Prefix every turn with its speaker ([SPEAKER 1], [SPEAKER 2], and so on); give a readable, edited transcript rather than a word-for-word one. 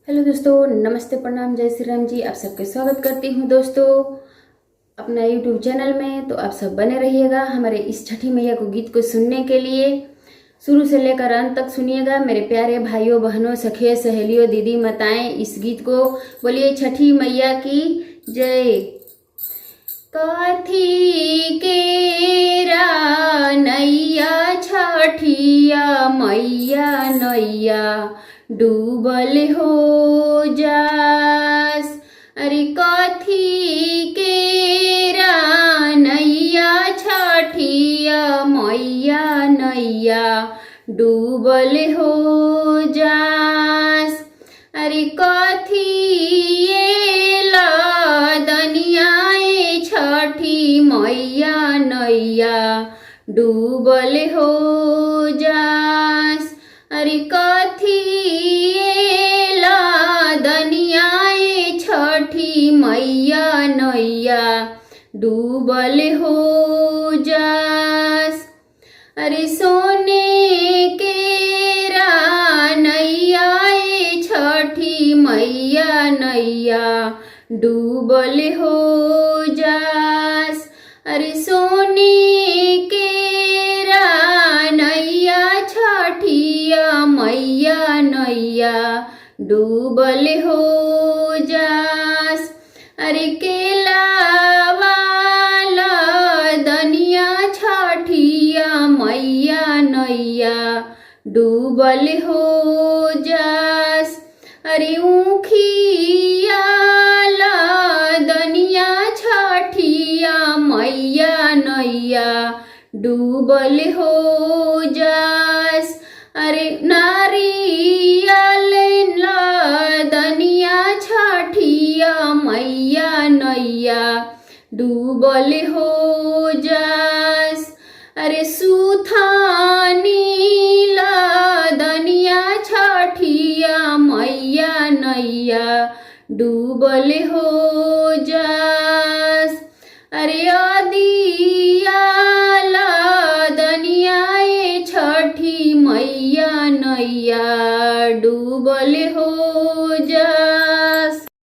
[SPEAKER 1] Hello दोस्तों, नमस्ते, प्रणाम, जय श्री राम जी। आप सबके स्वागत करती हूँ दोस्तों अपना यूट्यूब चैनल में। तो आप सब बने रहिएगा हमारे इस छठी मैया को गीत को सुनने के लिए। शुरू से लेकर अंत तक सुनिएगा मेरे प्यारे भाइयों बहनों, सखियों, सहेलियों, दीदी माताएं। इस गीत को बोलिए छठी मैया की जय। कथी केरा नैया छठिया मैया नैया डूबल हो जास। अरे कथी केरा नैया छठिया मैया नैया डूबल हो जास। अरे कथी दनियाए छठी मैया नैया डूबल हो जास। अरे कथी दनियाए छठी मैया नैया डूबल हो जास। अरे सोने के नैया छठी मैया नैया डूबल हो जास। अरे सोने के नैया छठिया मैया नैया डूबल हो जास। अरे केला वाला दनिया छठिया मैया नैया डूबल हो जास। अरे ऊखिया दनिया छठिया मैया नैया डूबल हो जास। अरे नारियल दनिया छठिया मैया नैया डूबल हो जास। अरे सुथानी दनिया छठिया मैया नैया डूबल हो जास। अरे अदिया दनिया छठी मैया नैया डूबल हो जास।